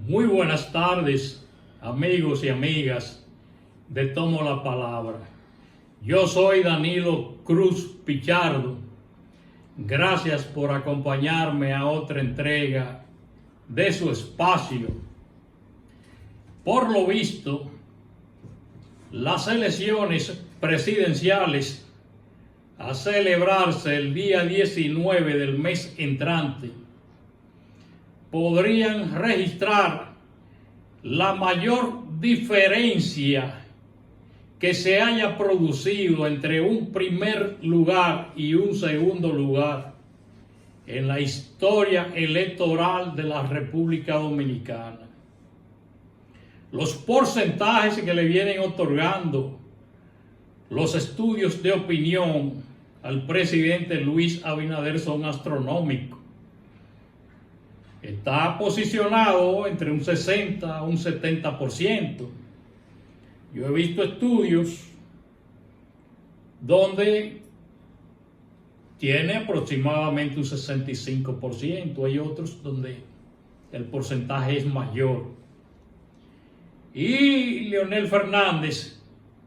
Muy buenas tardes, amigos y amigas de Tomo la Palabra. Yo soy Danilo Cruz Pichardo. Gracias por acompañarme a otra entrega de su espacio. Por lo visto, las elecciones presidenciales a celebrarse el día 19 del mes entrante podrían registrar la mayor diferencia que se haya producido entre un primer lugar y un segundo lugar en la historia electoral de la República Dominicana. Los porcentajes que le vienen otorgando los estudios de opinión al presidente Luis Abinader son astronómicos. Está posicionado entre un 60 a un 70%. Yo he visto estudios donde tiene aproximadamente un 65%. Hay otros donde el porcentaje es mayor. Y Leonel Fernández,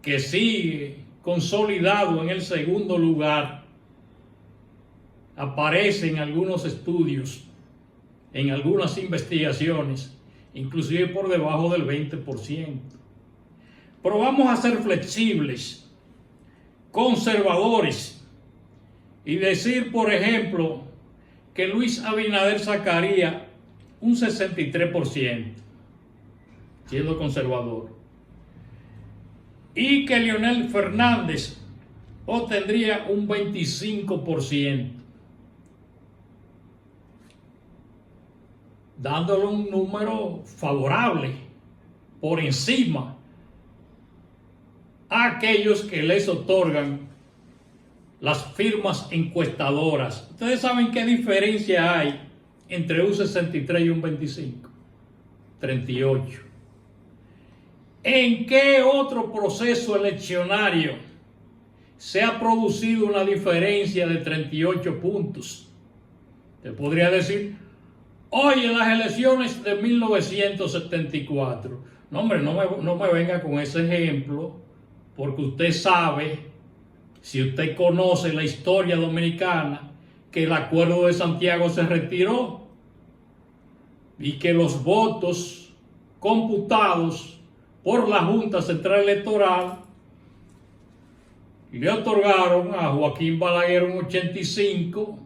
que sigue consolidado en el segundo lugar, aparece en algunos estudios, en algunas investigaciones, inclusive por debajo del 20%. Pero vamos a ser flexibles, conservadores, y decir, por ejemplo, que Luis Abinader sacaría un 63%, siendo conservador, y que Leonel Fernández obtendría un 25%. Dándole un número favorable por encima a aquellos que les otorgan las firmas encuestadoras. Ustedes saben qué diferencia hay entre un 63 y un 25, 38. ¿En qué otro proceso eleccionario se ha producido una diferencia de 38 puntos? Te podría decir, hoy en las elecciones de 1974. No, hombre, no me venga con ese ejemplo, porque usted sabe, si usted conoce la historia dominicana, que el Acuerdo de Santiago se retiró y que los votos computados por la Junta Central Electoral le otorgaron a Joaquín Balaguer un 85%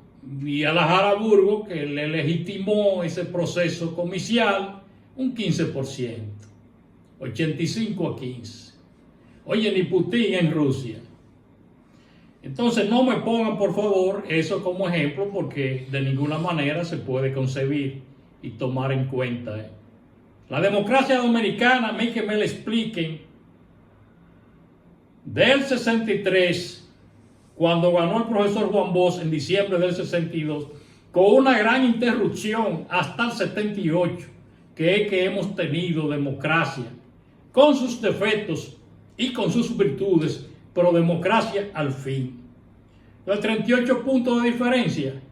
y a la Jara Burgos, que le legitimó ese proceso comicial, un 15%, 85-15. Oye, ni Putin en Rusia. Entonces no me pongan, por favor, eso como ejemplo, porque de ninguna manera se puede concebir y tomar en cuenta. La democracia dominicana, a mí que me la expliquen, del 63, cuando ganó el profesor Juan Bosch en diciembre del 62, con una gran interrupción hasta el 78, que es que hemos tenido democracia, con sus defectos y con sus virtudes, pero democracia al fin. El 38 puntos de diferencia,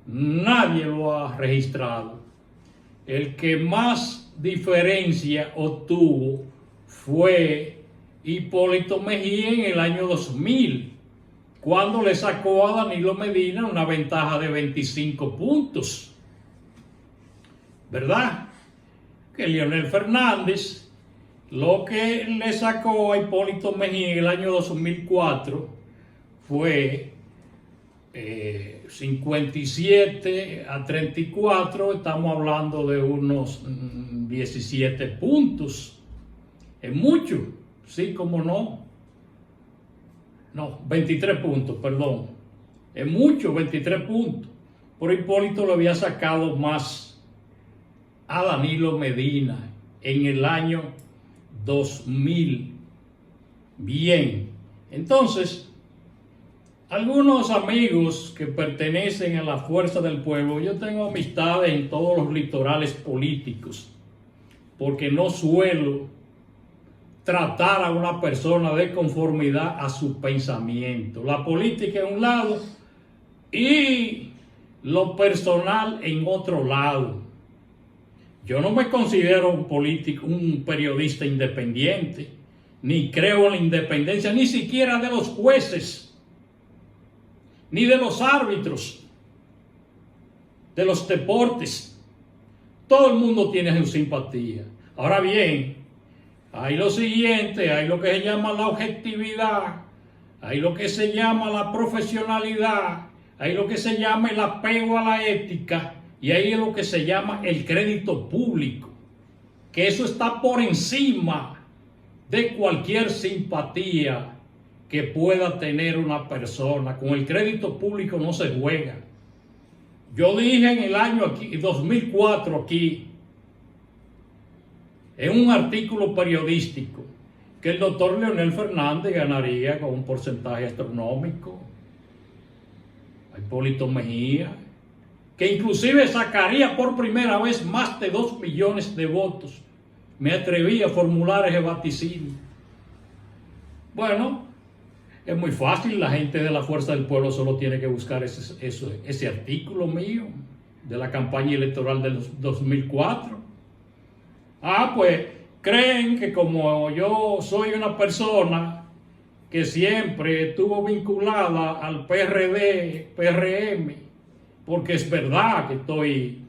nadie lo ha registrado. El que más diferencia obtuvo fue Hipólito Mejía en el año 2000, cuando le sacó a Danilo Medina una ventaja de 25 puntos. ¿Verdad? Que Leonel Fernández, lo que le sacó a Hipólito Mejía en el año 2004 fue 57-34, estamos hablando de unos 17 puntos. Es mucho, sí, como no. No, 23 puntos, perdón. Es mucho, 23 puntos. Por Hipólito le había sacado más a Danilo Medina en el año 2000. Bien, entonces, algunos amigos que pertenecen a la Fuerza del Pueblo, yo tengo amistades en todos los litorales políticos, porque no suelo tratar a una persona de conformidad a su pensamiento. La política en un lado y lo personal en otro lado. Yo no me considero un político, un periodista independiente, ni creo en la independencia, ni siquiera de los jueces, ni de los árbitros, de los deportes. Todo el mundo tiene su simpatía. Ahora bien, hay lo siguiente, hay lo que se llama la objetividad, hay lo que se llama la profesionalidad, hay lo que se llama el apego a la ética y hay lo que se llama el crédito público, que eso está por encima de cualquier simpatía que pueda tener una persona. Con el crédito público no se juega. Yo dije en el año 2004 aquí, en un artículo periodístico, que el doctor Leonel Fernández ganaría con un porcentaje astronómico, a Hipólito Mejía, que inclusive sacaría por primera vez más de 2 millones de votos. Me atreví a formular ese vaticinio. Bueno, es muy fácil, la gente de la Fuerza del Pueblo solo tiene que buscar ese artículo mío de la campaña electoral del 2004. Pues creen que como yo soy una persona que siempre estuvo vinculada al PRD, PRM, porque es verdad que estoy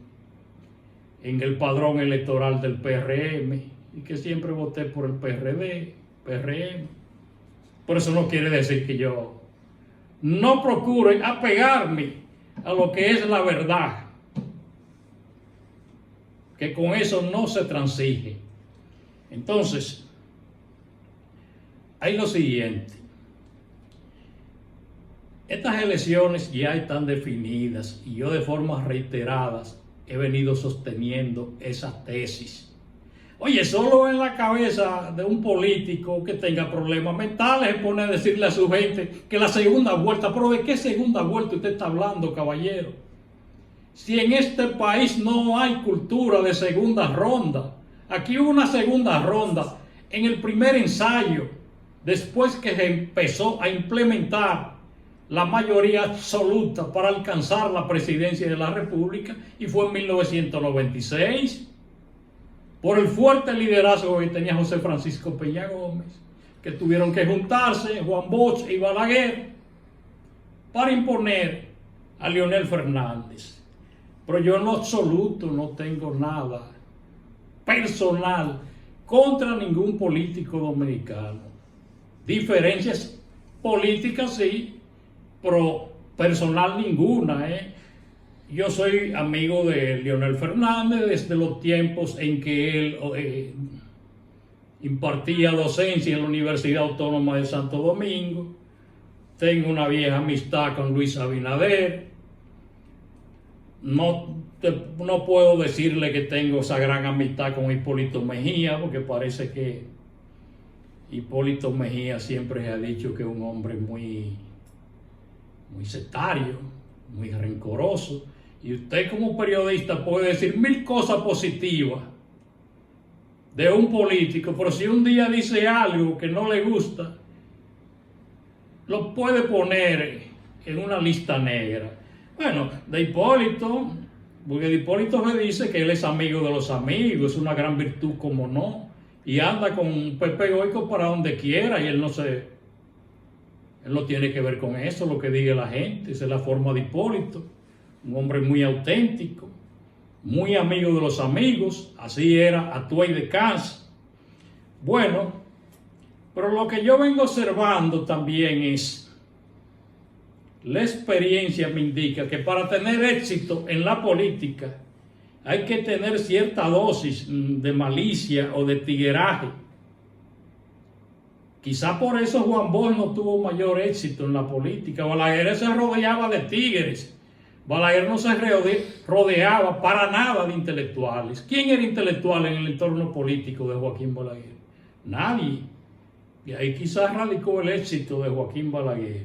en el padrón electoral del PRM y que siempre voté por el PRD, PRM. Por eso no quiere decir que yo no procure apegarme a lo que es la verdad, que con eso no se transige. Entonces, hay lo siguiente. Estas elecciones ya están definidas y yo de formas reiteradas he venido sosteniendo esa tesis. Oye, solo en la cabeza de un político que tenga problemas mentales se pone a decirle a su gente que la segunda vuelta, pero ¿de qué segunda vuelta usted está hablando, caballero? Si en este país no hay cultura de segunda ronda. Aquí hubo una segunda ronda en el primer ensayo, después que se empezó a implementar la mayoría absoluta para alcanzar la presidencia de la República, y fue en 1996, por el fuerte liderazgo que tenía José Francisco Peña Gómez, que tuvieron que juntarse Juan Bosch y Balaguer para imponer a Leonel Fernández. Pero yo en lo absoluto no tengo nada personal contra ningún político dominicano. Diferencias políticas sí, pero personal ninguna, Yo soy amigo de Leonel Fernández desde los tiempos en que él impartía docencia en la Universidad Autónoma de Santo Domingo. Tengo una vieja amistad con Luis Abinader. No puedo decirle que tengo esa gran amistad con Hipólito Mejía, porque parece que Hipólito Mejía siempre se ha dicho que es un hombre muy sectario, muy rencoroso. Y usted como periodista puede decir 1000 cosas positivas de un político, pero si un día dice algo que no le gusta, lo puede poner en una lista negra. Bueno, de Hipólito, porque de Hipólito se dice que él es amigo de los amigos, es una gran virtud, como no, y anda con Pepe Goico para donde quiera, y él no tiene que ver con eso, lo que diga la gente. Esa es la forma de Hipólito, un hombre muy auténtico, muy amigo de los amigos, así era Atuay de Cans. Bueno, pero lo que yo vengo observando también es, la experiencia me indica que para tener éxito en la política hay que tener cierta dosis de malicia o de tigueraje. Quizá por eso Juan Bosch no tuvo mayor éxito en la política. Balaguer se rodeaba de tigres. Balaguer no se rodeaba para nada de intelectuales. ¿Quién era intelectual en el entorno político de Joaquín Balaguer? Nadie. Y ahí quizás radicó el éxito de Joaquín Balaguer.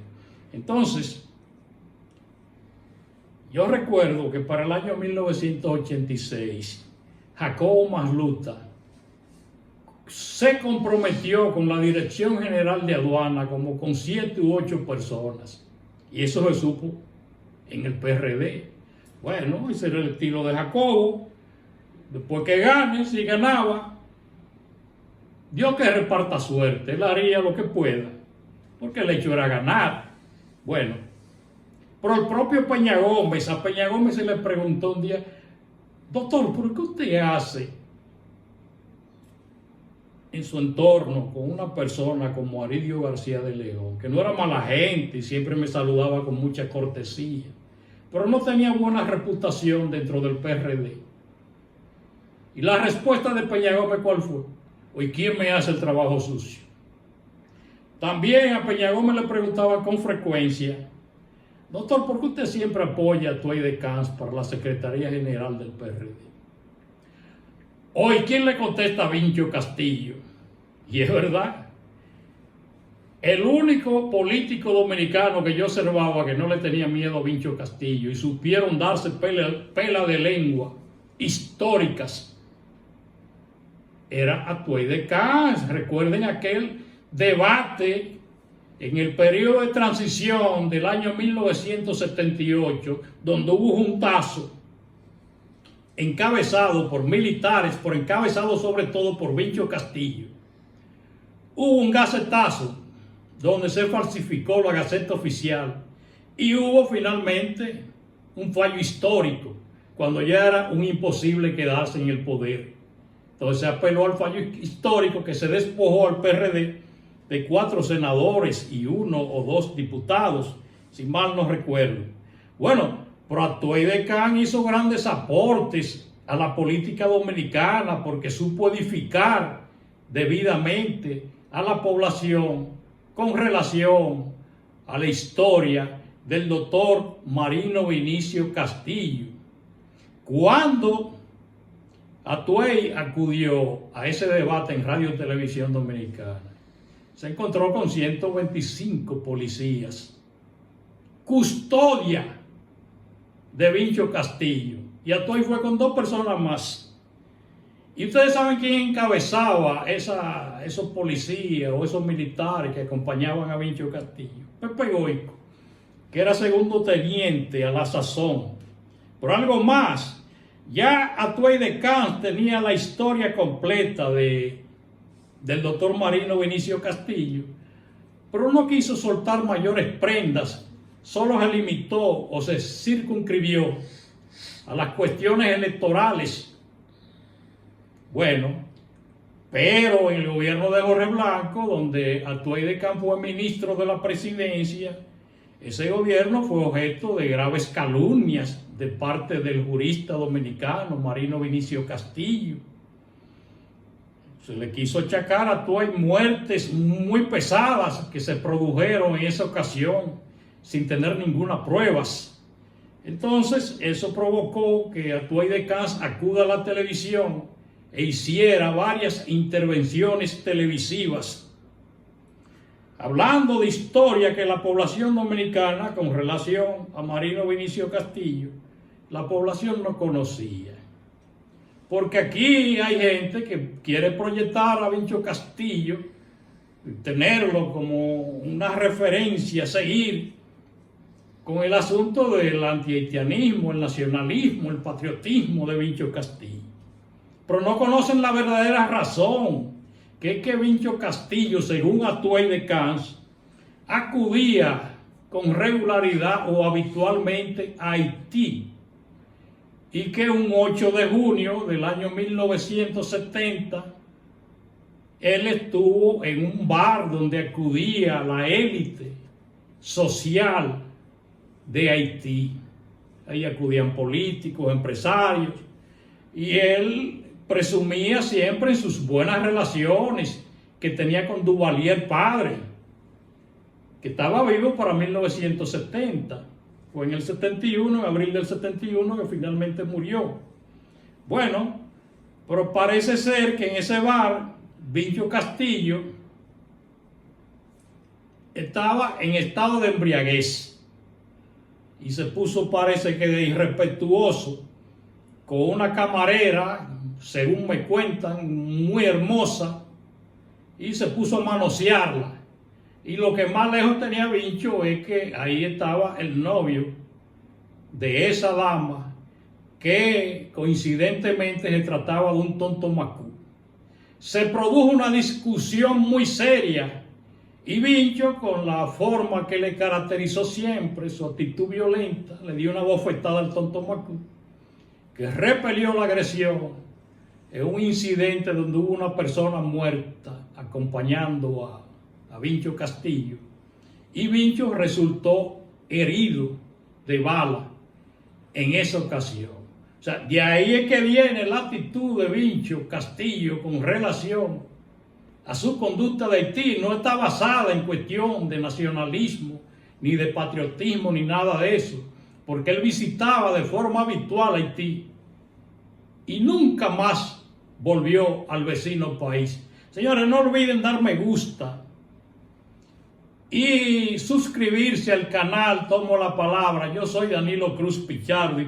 Entonces, yo recuerdo que para el año 1986, Jacobo Masluta se comprometió con la Dirección General de Aduana como con 7 u 8 personas. Y eso se supo en el PRD. Bueno, ese era el estilo de Jacobo. Después que gane, si ganaba, Dios que reparta suerte, él haría lo que pueda, porque el hecho era ganar. Bueno, pero el propio Peña Gómez, a Peña Gómez se le preguntó un día: doctor, ¿por qué usted hace en su entorno con una persona como Aridio García de León, que no era mala gente y siempre me saludaba con mucha cortesía, pero no tenía buena reputación dentro del PRD? Y la respuesta de Peña Gómez, ¿cuál fue? ¿Y quién me hace el trabajo sucio? También a Peña Gómez le preguntaba con frecuencia: doctor, ¿por qué usted siempre apoya a Tuey de Camps para la Secretaría General del PRD? Hoy, ¿quién le contesta? Vincho Castillo. Y es verdad. El único político dominicano que yo observaba que no le tenía miedo a Vincho Castillo y supieron darse pela de lengua históricas era a Tuey de Camps. Recuerden aquel debate en el periodo de transición del año 1978, donde hubo un juntazo encabezado por militares, encabezado sobre todo por Vincho Castillo. Hubo un gacetazo donde se falsificó la Gaceta Oficial y hubo finalmente un fallo histórico, cuando ya era un imposible quedarse en el poder. Entonces se apeló al fallo histórico que se despojó al PRD de 4 senadores y 1 o 2 diputados, si mal no recuerdo. Bueno, pero Tuey de Camps hizo grandes aportes a la política dominicana porque supo edificar debidamente a la población con relación a la historia del doctor Marino Vinicio Castillo. Cuando Tuey acudió a ese debate en Radio y Televisión Dominicana, se encontró con 125 policías, custodia de Vincho Castillo, y Tuey fue con 2 personas más. Y ustedes saben quién encabezaba esos policías o esos militares que acompañaban a Vincho Castillo: Pepe Goico, que era segundo teniente a la sazón. Por algo más, ya Tuey de Camps tenía la historia completa del doctor Marino Vinicio Castillo, pero no quiso soltar mayores prendas, solo se limitó o se circunscribió a las cuestiones electorales. Bueno, pero en el gobierno de Jorge Blanco, donde Tuey de Camps fue ministro de la presidencia, ese gobierno fue objeto de graves calumnias de parte del jurista dominicano Marino Vinicio Castillo. Se le quiso achacar a Tuey muertes muy pesadas que se produjeron en esa ocasión sin tener ninguna pruebas. Entonces eso provocó que Tuey de Camps acuda a la televisión e hiciera varias intervenciones televisivas hablando de historia que la población dominicana, con relación a Marino Vinicio Castillo, la población no conocía. Porque aquí hay gente que quiere proyectar a Vincho Castillo, tenerlo como una referencia a seguir con el asunto del antihaitianismo, el nacionalismo, el patriotismo de Vincho Castillo. Pero no conocen la verdadera razón, que es que Vincho Castillo, según Tuey de Camps, acudía con regularidad o habitualmente a Haití, y que un 8 de junio del año 1970 él estuvo en un bar donde acudía la élite social de Haití. Ahí acudían políticos, empresarios, y él presumía siempre en sus buenas relaciones que tenía con Duvalier padre, que estaba vivo para 1970. Fue en el 71, en abril del 71, que finalmente murió. Bueno, pero parece ser que en ese bar, Vincho Castillo estaba en estado de embriaguez y se puso, parece que de irrespetuoso, con una camarera, según me cuentan, muy hermosa, y se puso a manosearla. Y lo que más lejos tenía Vincho es que ahí estaba el novio de esa dama, que coincidentemente se trataba de un tontomacú. Se produjo una discusión muy seria y Vincho, con la forma que le caracterizó siempre, su actitud violenta, le dio una bofetada al tontomacú, que repelió la agresión en un incidente donde hubo una persona muerta acompañando a Vincho Castillo, y Vincho resultó herido de bala en esa ocasión. O sea, de ahí es que viene la actitud de Vincho Castillo con relación a su conducta de Haití. No está basada en cuestión de nacionalismo, ni de patriotismo, ni nada de eso, porque él visitaba de forma habitual Haití y nunca más volvió al vecino país. Señores, no olviden dar me gusta y suscribirse al canal Tomo la Palabra. Yo soy Danilo Cruz Pichardo.